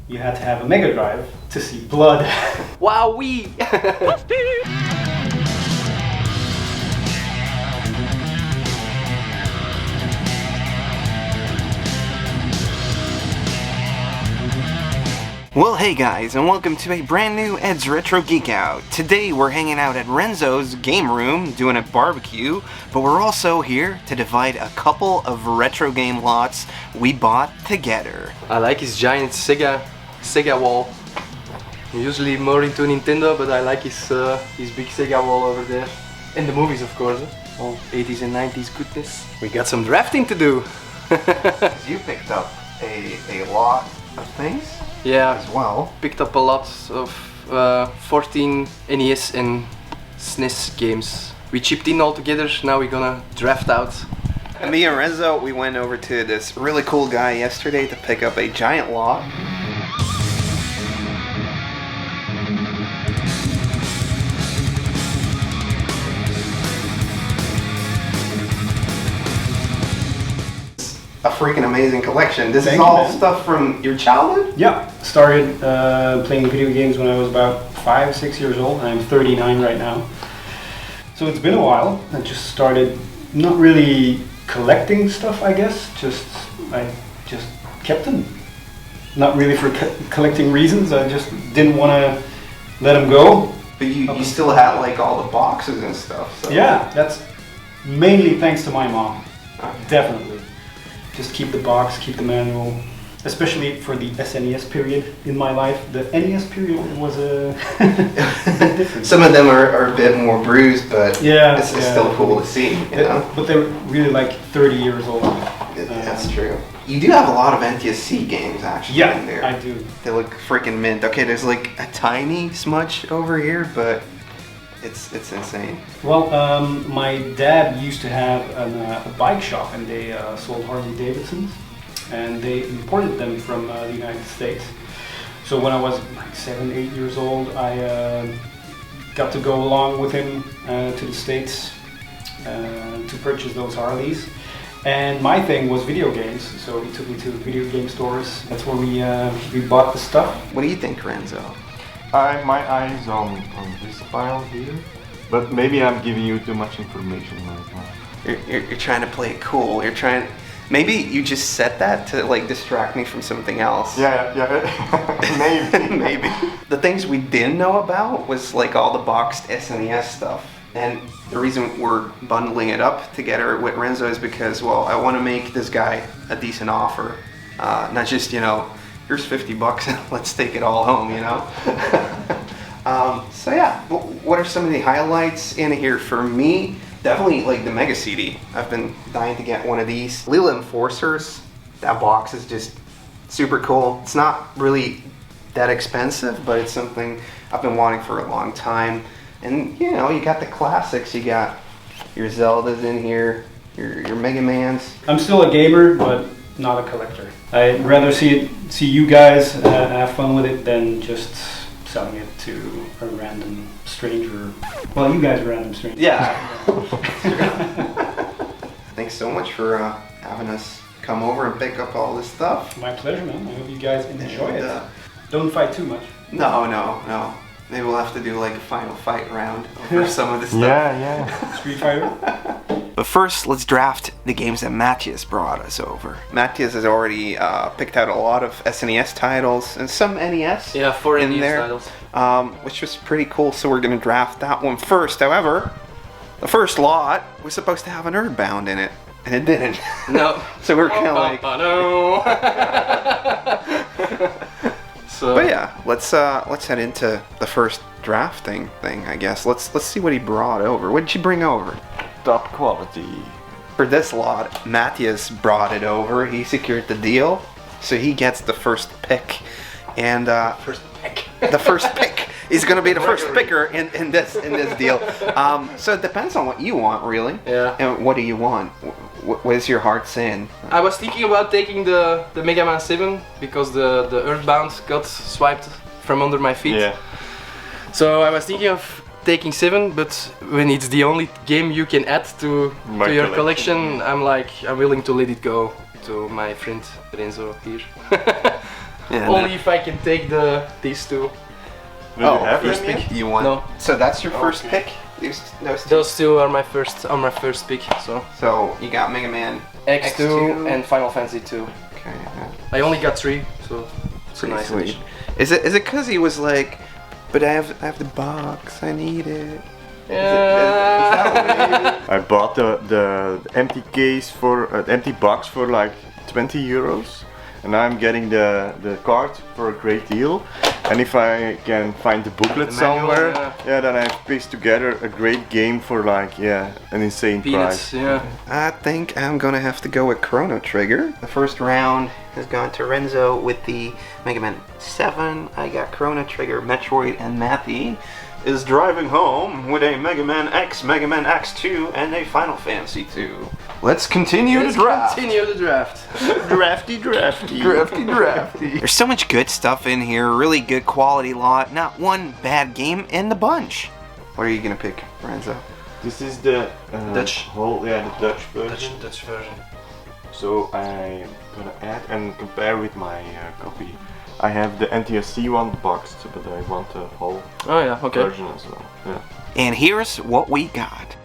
you had to have a Mega Drive to see blood. Wowee! Well, hey guys, and welcome to a brand new Ed's Retro Geek Out. Today we're hanging out at Renzo's game room doing a barbecue, but we're also here to divide a couple of retro game lots we bought together. I like his giant Sega wall. I'm usually more into Nintendo, but I like his big Sega wall over there. And the movies, of course. All 80s and 90s goodness. We got some drafting to do. You picked up a lot of things. Yeah, as well. Picked up a lot of 14 NES and SNES games. We chipped in all together, now we're gonna draft out. And me and Renzo, we went over to this really cool guy yesterday to pick up a giant lot. A freaking amazing collection. This is all stuff from your childhood? Yeah, started playing video games when I was about 5-6 years old, and I'm 39 right now. So it's been a while. I just started not really collecting stuff, I guess. I just kept them. Not really for collecting reasons. I just didn't want to let them go. But you still had like all the boxes and stuff. So. Yeah, that's mainly thanks to my mom. Definitely. Just keep the box, keep the manual, especially for the SNES period in my life. The NES period was a bit different. Some of them are a bit more bruised, but it's still cool to see. You know? But they're really like 30 years old. That's true. You do have a lot of NTSC games actually in there. I do. They look freaking mint. Okay, there's like a tiny smudge over here, but it's insane. Well, my dad used to have a bike shop, and they sold Harley Davidsons, and they imported them from the United States. So when I was like 7-8 years old, I got to go along with him to the States to purchase those Harleys. And my thing was video games, so he took me to video game stores. That's where we bought the stuff. What do you think, Renzo? My eyes on this file here, but maybe I'm giving you too much information right now. You're trying to play it cool. You're trying. Maybe you just set that to like distract me from something else. Yeah. Maybe. Maybe. The things we didn't know about was like all the boxed SNES stuff. And the reason we're bundling it up together with Renzo is because, well, I want to make this guy a decent offer, not just here's $50 and let's take it all home, So yeah, what are some of the highlights in here for me? Definitely like the Mega CD. I've been dying to get one of these. Little Enforcers, that box is just super cool. It's not really that expensive, but it's something I've been wanting for a long time. And you got the classics. You got your Zeldas in here, your Mega Mans. I'm still a gamer, but not a collector. I'd rather see you guys have fun with it than just selling it to a random stranger. Well, you guys are random strangers. Yeah. Thanks so much for having us come over and pick up all this stuff. My pleasure, man. I hope you guys enjoy it. Don't fight too much. No. Maybe we'll have to do like a final fight round over some of this stuff. Yeah. Street Fighter. But first, let's draft the games that Matthias brought us over. Matthias has already picked out a lot of SNES titles and some NES. Yeah, 4 in NES there, titles. Which was pretty cool. So we're going to draft that one first. However, the first lot was supposed to have an Earthbound in it, and it didn't. No. So we're kind of like, no. But yeah, let's head into the first drafting thing. I guess let's see what he brought over. What did you bring over? Top quality. For this lot, Matthias brought it over. He secured the deal, so he gets the first pick. And the first pick. He's gonna be the first picker in this deal. So it depends on what you want, really. Yeah. And what do you want? What is your heart saying? I was thinking about taking the Mega Man 7 because the Earthbound got swiped from under my feet. Yeah. So I was thinking of taking 7, but when it's the only game you can add to your collection, I'm willing to let it go to my friend Renzo here. Yeah, Only if I can take these two. Do you have first them pick? yet? You want? No. So that's your first pick? Those two? Those two are my first pick. So you got Mega Man X2 and Final Fantasy 2. Okay. Yeah. I only got 3, so it's Pretty a nice sweet. addition. Is it because he was like, but I have the box, I need it. I bought the empty case for empty box for like 20 euros, and I'm getting the card for a great deal. And if I can find the booklet The manual, somewhere, yeah. then I've pieced together a great game for like an insane Peanuts, price. yeah. I think I'm gonna have to go with Chrono Trigger. The first round has gone to Renzo with the Mega Man 7. I got Chrono Trigger, Metroid, and Matthew is driving home with a Mega Man X, Mega Man X2, and a Final Fantasy 2. Let's continue Let's the draft. continue the draft. Drafty. Drafty. There's so much good stuff in here, really good quality lot, not one bad game in the bunch. What are you gonna pick, Renzo? This is the Dutch. the Dutch version. Dutch version. So I'm gonna add and compare with my copy. I have the NTSC one boxed, but I want the whole Oh yeah, okay. version as well. Yeah. And here's what we got.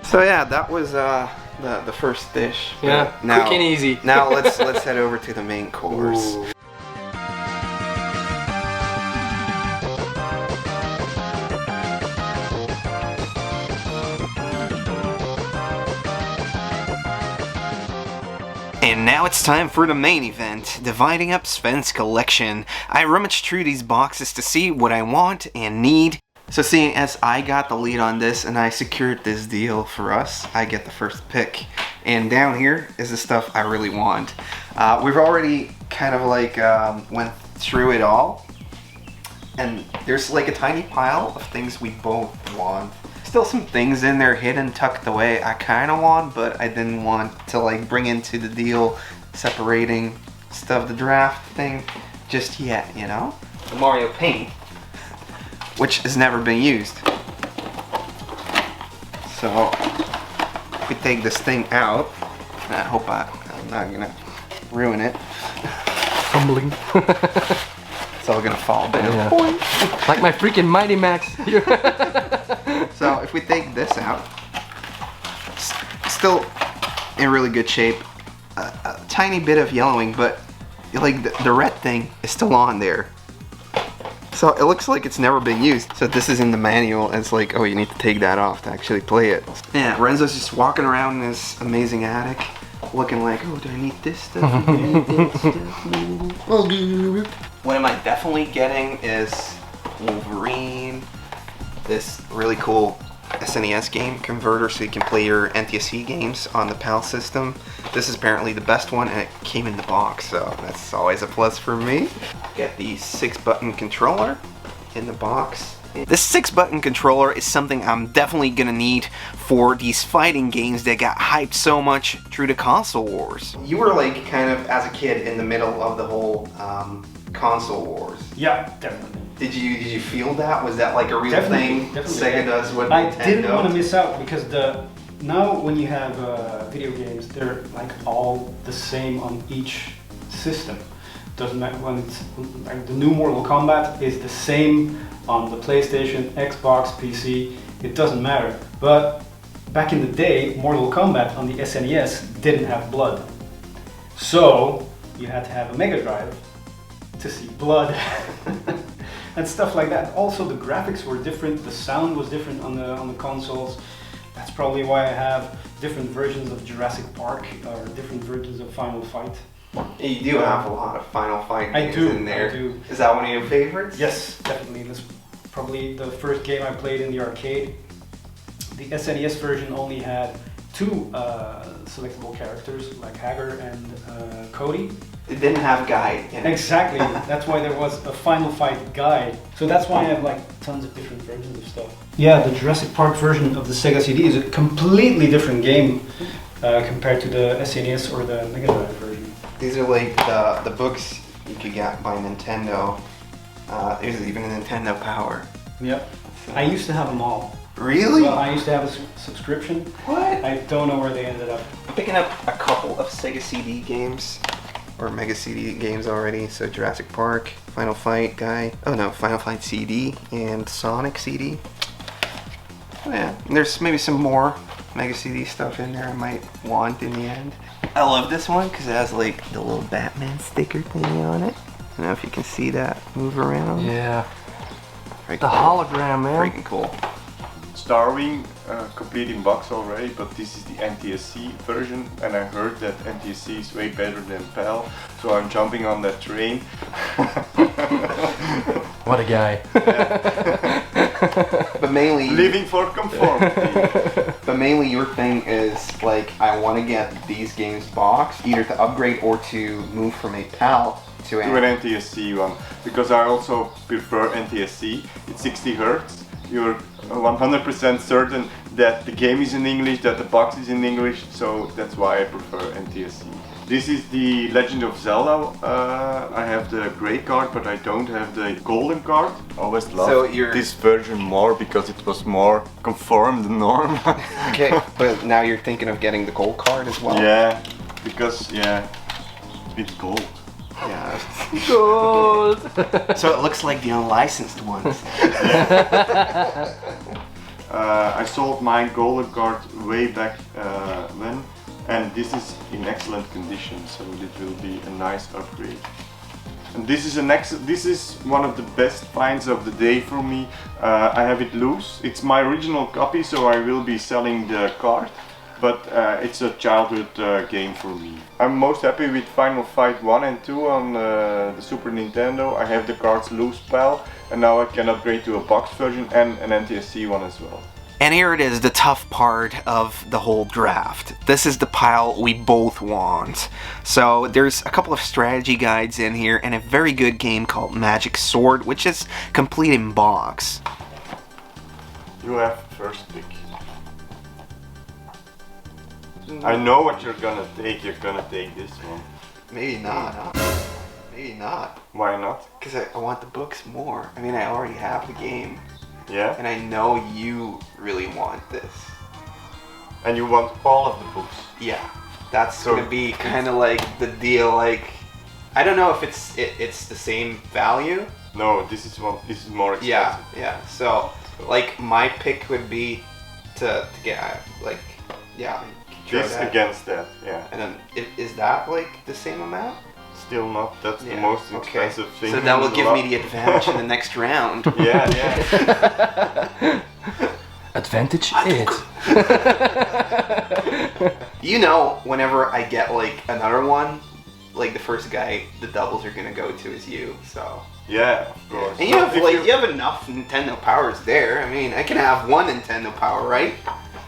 So yeah, that was the first dish. Yeah, Now, quick and easy. now let's head over to the main course. Ooh. And now it's time for the main event, dividing up Sven's collection. I rummaged through these boxes to see what I want and need. So seeing as I got the lead on this and I secured this deal for us, I get the first pick. And down here is the stuff I really want. We've already kind of like went through it all. And there's like a tiny pile of things we both want. Still some things in there hidden, tucked away I kind of want, but I didn't want to like bring into the deal separating stuff, the draft thing, just yet, you know? The Mario paint, which has never been used. So, if we take this thing out, and I hope I'm not gonna ruin it. Fumbling. It's all gonna fall down. Yeah. Like my freaking Mighty Max. So if we take this out, still in really good shape. A tiny bit of yellowing, but like the red thing is still on there. So it looks like it's never been used. So this is in the manual, and it's like, oh, you need to take that off to actually play it. Yeah, Renzo's just walking around in this amazing attic, looking like, oh, do I need this stuff? Do I need that stuff? What am I definitely getting is Wolverine, this really cool SNES game converter so you can play your NTSC games on the PAL system. This is apparently the best one, and it came in the box, so that's always a plus for me. Get the 6-button controller in the box. This 6-button controller is something I'm definitely gonna need for these fighting games that got hyped so much through the console wars. You were like kind of, as a kid, in the middle of the whole console wars. Yeah, definitely. Did you feel that? Was that like a real thing Sega does with I Nintendo? didn't want to miss out because now when you have video games, they're like all the same on each system. Doesn't matter when it's like the new Mortal Kombat is the same on the PlayStation, Xbox, PC. It doesn't matter. But back in the day, Mortal Kombat on the SNES didn't have blood, so you had to have a Mega Drive to see blood. And stuff like that. Also, the graphics were different, the sound was different on the consoles. That's probably why I have different versions of Jurassic Park or different versions of Final Fight. You do have a lot of Final Fight games in there. I do. Is that one of your favorites? Yes, definitely. That's probably the first game I played in the arcade. The SNES version only had 2 selectable characters, like Hagar and Cody. It didn't have guide in it. Exactly, that's why there was a Final Fight guide. So that's why I have like tons of different versions of stuff. Yeah, the Jurassic Park version of the Sega CD is a completely different game compared to the SNES or the Mega Drive version. These are like the books you could get by Nintendo. There's even a Nintendo Power. Yep. I used to have them all. Really? Well, I used to have a subscription. What? I don't know where they ended up. I'm picking up a couple of Sega CD games, or Mega CD games already. So Jurassic Park, Final Fight guy. Oh no, Final Fight CD and Sonic CD. Oh yeah, and there's maybe some more Mega CD stuff in there I might want in the end. I love this one because it has like the little Batman sticker thingy on it. I don't know if you can see that move around. Yeah. Freaking The hologram, man. Freaking cool. Starwing complete in box already, but this is the NTSC version, and I heard that NTSC is way better than PAL, so I'm jumping on that train. What a guy. But mainly, Living for conformity. but mainly your thing is like, I want to get these games boxed, either to upgrade or to move from a PAL to To an NTSC one, because I also prefer NTSC. It's 60 Hz. You're 100% certain that the game is in English, that the box is in English, so that's why I prefer NTSC. This is the Legend of Zelda. I have the grey card, but I don't have the golden card. I always loved this version more because it was more conform the norm. Okay, but now you're thinking of getting the gold card as well. Yeah, because it's gold. Yeah. Gold. So it looks like the unlicensed ones. I sold my golden card way back when, and this is in excellent condition, so it will be a nice upgrade. And this is one of the best finds of the day for me. I have it loose. It's my original copy, so I will be selling the card. But it's a childhood game for me. I'm most happy with Final Fight 1 and 2 on the Super Nintendo. I have the cards loose PAL, and now I can upgrade to a box version and an NTSC one as well. And here it is, the tough part of the whole draft. This is the pile we both want. So there's a couple of strategy guides in here and a very good game called Magic Sword, which is complete in box. You have first pick. I know what you're gonna take. You're gonna take this one. Maybe not. Maybe not. Why not? Because I want the books more. I mean, I already have the game. Yeah? And I know you really want this. And you want all of the books? Yeah. That's So gonna be kind of like the deal. Like, I don't know if it's the same value. No, this is more expensive. Yeah. So, like, my pick would be to get like, yeah. throw This that. against that, yeah. And then is that like the same amount? Still not. That's the Yeah, most okay. expensive thing. So that will in give lot. me the advantage in the next round. Yeah. Advantage it. You know, whenever I get like another one, like the first guy the doubles are gonna go to is you. So. Yeah, of course. And you have like you have enough Nintendo powers there. I mean, I can have one Nintendo power, right?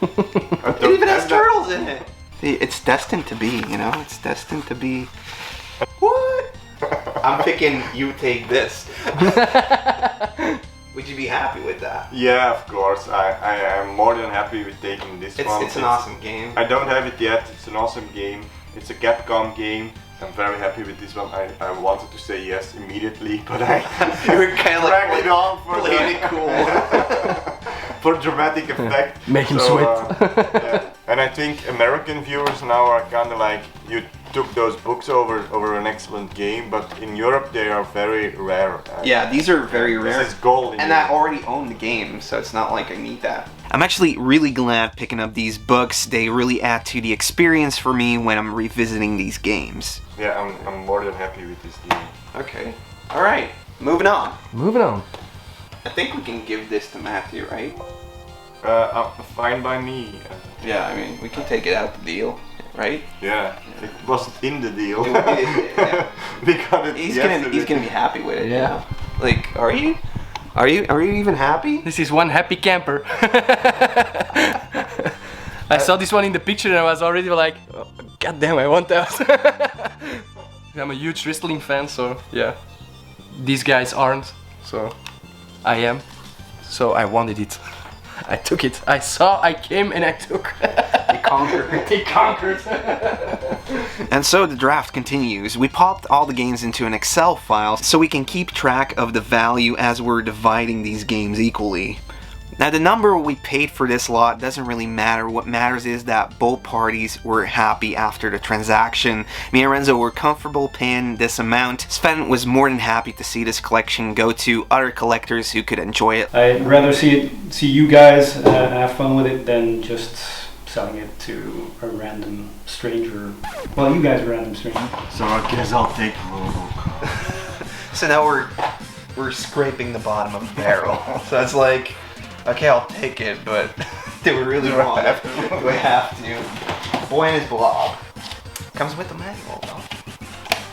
It even has turtles in it. It's destined to be, you know. It's destined to be. What? I'm picking you take this. Would you be happy with that? Yeah, of course. I am more than happy with taking this one. It's an awesome game. I don't have it yet. It's an awesome game. It's a Capcom game. I'm very happy with this one. I wanted to say yes immediately, but You were kind of like dragged it on for playing it cool. for dramatic effect. Make him sweat. Yeah. And I think American viewers now are kind of like, you took those books over an excellent game, but in Europe they are very rare. Yeah, these are very rare. This is gold. And I already own the game, so it's not like I need that. I'm actually really glad picking up these books. They really add to the experience for me when I'm revisiting these games. Yeah, I'm more than happy with this game. Okay. All right. Moving on. Moving on. I think we can give this to Matthew, right? Fine by me. Yeah, I mean, we can take it out the deal, right? Yeah, it wasn't in the deal. Yeah. We got it He's yesterday. gonna be happy with it. Yeah. You know? Like, are you? Are you even happy? This is one happy camper. I saw this one in the picture and I was already like, oh, God damn, I want that. I'm a huge wrestling fan, so yeah. These guys aren't, so I am. So I wanted it. I took it. I saw, I came, and I took. He conquered. He conquered. And so the draft continues. We popped all the games into an Excel file so we can keep track of the value as we're dividing these games equally. Now the number we paid for this lot doesn't really matter. What matters is that both parties were happy after the transaction. Me and Renzo were comfortable paying this amount. Sven was more than happy to see this collection go to other collectors who could enjoy it. I'd rather see you guys have fun with it than just selling it to a random stranger. Well, you guys are random strangers. So I guess I'll take Robo. So now we're scraping the bottom of the barrel. So it's like, okay, I'll take it, but do we really want it? Do we have to? Boy and his blob. Comes with the manual though.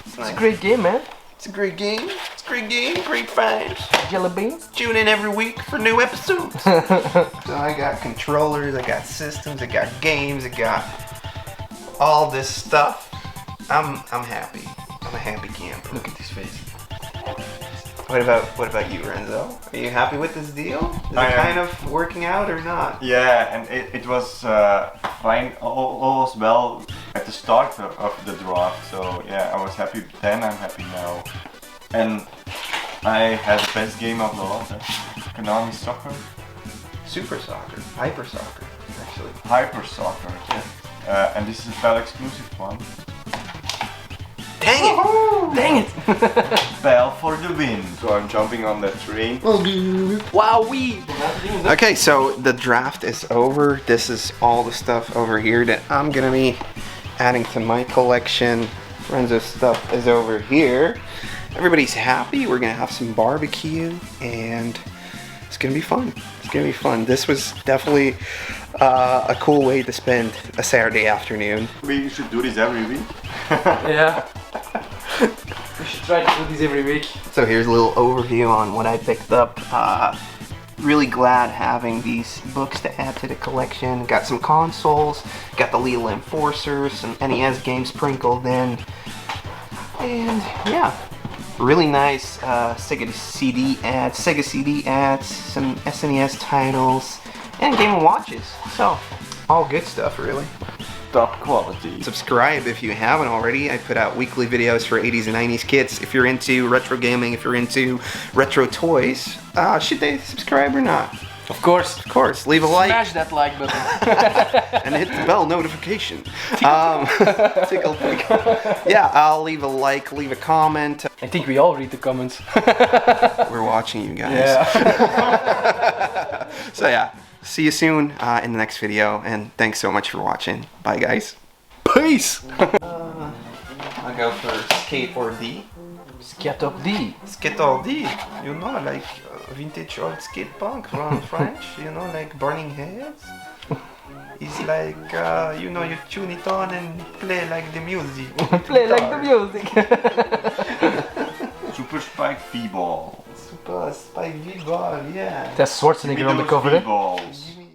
It's It's a great game, man. It's a great game. It's a great game. Great finds. Jelly beans. Tune in every week for new episodes. So I got controllers, I got systems, I got games, I got all this stuff. I'm happy. I'm a happy camper. Look at his face. What about you, Renzo? Are you happy with this deal? Is it I am. kind of working out or not? Yeah, and it was fine, all was well at the start of the draft. So yeah, I was happy then, I'm happy now. And I had the best game of the lot, Konami Soccer. Super soccer, hyper soccer, actually. Hyper Soccer. And this is a PAL exclusive one. Dang it! Dang it! PAL for the win. So I'm jumping on that train. Wowee! Okay, so the draft is over. This is all the stuff over here that I'm gonna be adding to my collection. Renzo's stuff is over here. Everybody's happy. We're gonna have some barbecue, and it's gonna be fun. It's gonna be fun. This was definitely a cool way to spend a Saturday afternoon. We should do this every week. Yeah. We should try to do this every week. So here's a little overview on what I picked up. Really glad having these books to add to the collection. Got some consoles, got the Lethal Enforcer, some NES games sprinkled in, and yeah, really nice Sega CD ads, some SNES titles, and Game & Watches. So all good stuff, really. Top quality. Subscribe if you haven't already. I put out weekly videos for 80s and 90s kids. If you're into retro gaming, if you're into retro toys, should they subscribe or not? Of course. Of course, leave a like Smash that like button. and hit the bell notification. Tickle. Yeah, I'll leave a like, leave a comment. I think we all read the comments. We're watching you guys. Yeah. So yeah, see you soon in the next video, and thanks so much for watching. Bye guys. Peace! I'll go for Skate or D. Scat up D. Skate or D, you know, like vintage old skate punk from French, you know, like Burning Heads. It's like, you know, you tune it on and play like the music. Play like the music. Super Spike V-Ball. Super Spike V-Ball, yeah. There's Schwarzenegger on the cover. V-Balls. Give me